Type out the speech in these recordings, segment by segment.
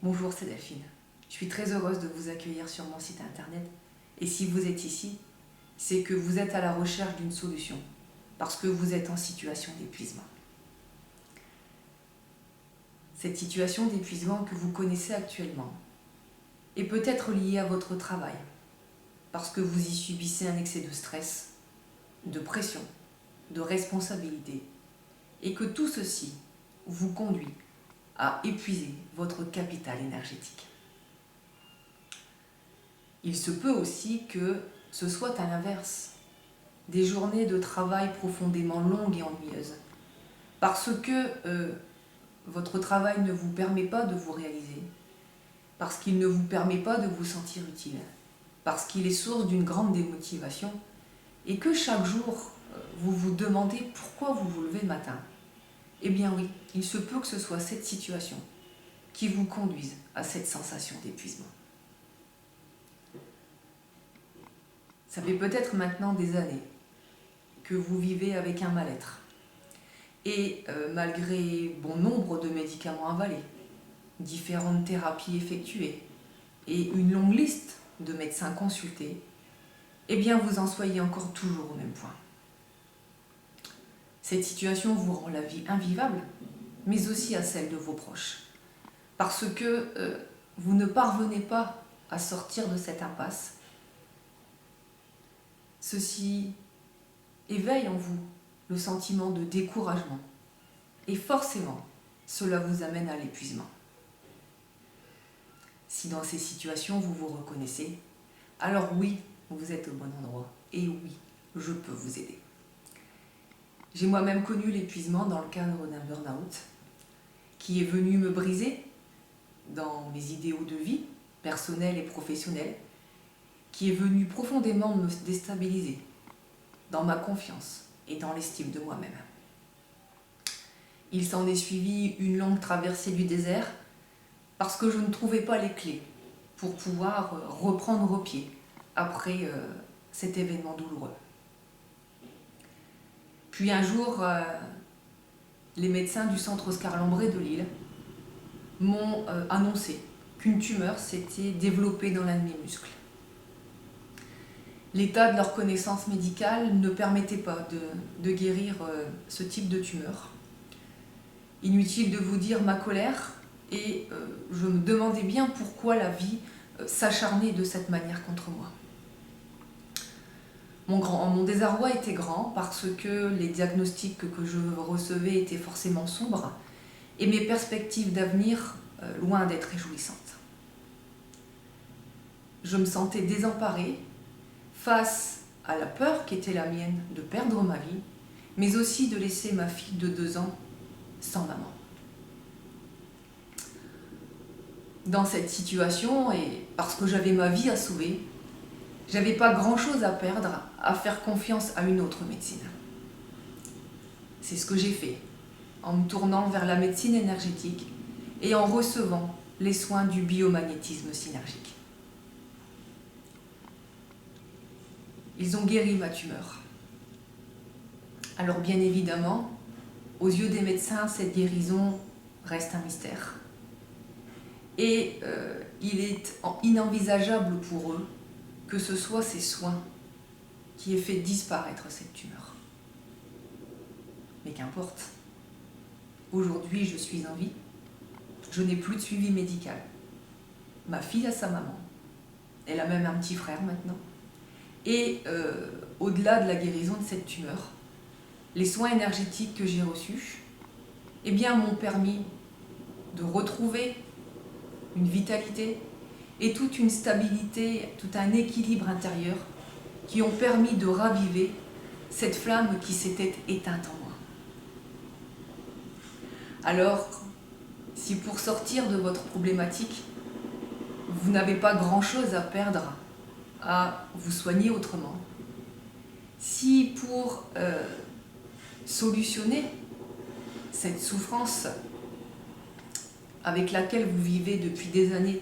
Bonjour, c'est Delphine. Je suis très heureuse de vous accueillir sur mon site internet. Et si vous êtes ici, c'est que vous êtes à la recherche d'une solution, parce que vous êtes en situation d'épuisement. Cette situation d'épuisement que vous connaissez actuellement est peut-être liée à votre travail, parce que vous y subissez un excès de stress, de pression, de responsabilité, et que tout ceci vous conduit à épuiser votre capital énergétique. Il se peut aussi que ce soit à l'inverse, des journées de travail profondément longues et ennuyeuses, parce que votre travail ne vous permet pas de vous réaliser, parce qu'il ne vous permet pas de vous sentir utile, parce qu'il est source d'une grande démotivation, et que chaque jour, vous vous demandez pourquoi vous vous levez le matin. Eh bien oui, il se peut que ce soit cette situation qui vous conduise à cette sensation d'épuisement. Ça fait peut-être maintenant des années que vous vivez avec un mal-être. Et malgré bon nombre de médicaments avalés, différentes thérapies effectuées et une longue liste de médecins consultés, eh bien vous en soyez encore toujours au même point. Cette situation vous rend la vie invivable, mais aussi à celle de vos proches. Parce que vous ne parvenez pas à sortir de cette impasse. Ceci éveille en vous le sentiment de découragement. Et forcément, cela vous amène à l'épuisement. Si dans ces situations vous vous reconnaissez, alors oui, vous êtes au bon endroit. Et oui, je peux vous aider. J'ai moi-même connu l'épuisement dans le cadre d'un burn-out qui est venu me briser dans mes idéaux de vie, personnels et professionnels, qui est venu profondément me déstabiliser dans ma confiance et dans l'estime de moi-même. Il s'en est suivi une longue traversée du désert parce que je ne trouvais pas les clés pour pouvoir reprendre pied après cet événement douloureux. Puis un jour, les médecins du centre Oscar Lambré de Lille m'ont annoncé qu'une tumeur s'était développée dans l'un de mes muscles. L'état de leur connaissance médicale ne permettait pas de guérir ce type de tumeur. Inutile de vous dire ma colère, et je me demandais bien pourquoi la vie s'acharnait de cette manière contre moi. Mon désarroi était grand parce que les diagnostics que je recevais étaient forcément sombres et mes perspectives d'avenir loin d'être réjouissantes. Je me sentais désemparée face à la peur qui était la mienne de perdre ma vie, mais aussi de laisser ma fille de 2 ans sans maman. Dans cette situation, et parce que j'avais ma vie à sauver, j'avais pas grand-chose à perdre à faire confiance à une autre médecine. C'est ce que j'ai fait, en me tournant vers la médecine énergétique et en recevant les soins du biomagnétisme synergique. Ils ont guéri ma tumeur. Alors bien évidemment, aux yeux des médecins, cette guérison reste un mystère. Et il est inenvisageable pour eux que ce soit ces soins qui aient fait disparaître cette tumeur. Mais qu'importe. Aujourd'hui, je suis en vie. Je n'ai plus de suivi médical. Ma fille a sa maman. Elle a même un petit frère maintenant. Et au-delà de la guérison de cette tumeur, les soins énergétiques que j'ai reçus eh bien, m'ont permis de retrouver une vitalité et toute une stabilité, tout un équilibre intérieur qui ont permis de raviver cette flamme qui s'était éteinte en moi. Alors, si pour sortir de votre problématique, vous n'avez pas grand-chose à perdre à vous soigner autrement, si pour solutionner cette souffrance avec laquelle vous vivez depuis des années,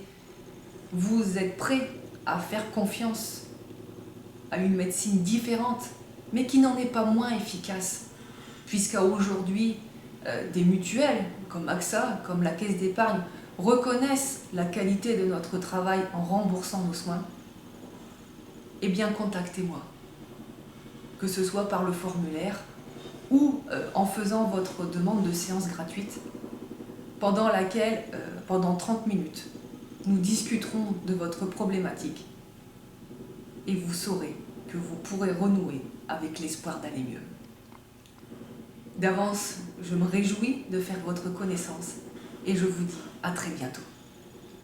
vous êtes prêt à faire confiance à une médecine différente, mais qui n'en est pas moins efficace, puisqu'à aujourd'hui, des mutuelles comme AXA, comme la Caisse d'épargne, reconnaissent la qualité de notre travail en remboursant nos soins, eh bien contactez-moi. Que ce soit par le formulaire ou en faisant votre demande de séance gratuite, pendant laquelle, pendant 30 minutes, nous discuterons de votre problématique et vous saurez que vous pourrez renouer avec l'espoir d'aller mieux. D'avance, je me réjouis de faire votre connaissance et je vous dis à très bientôt.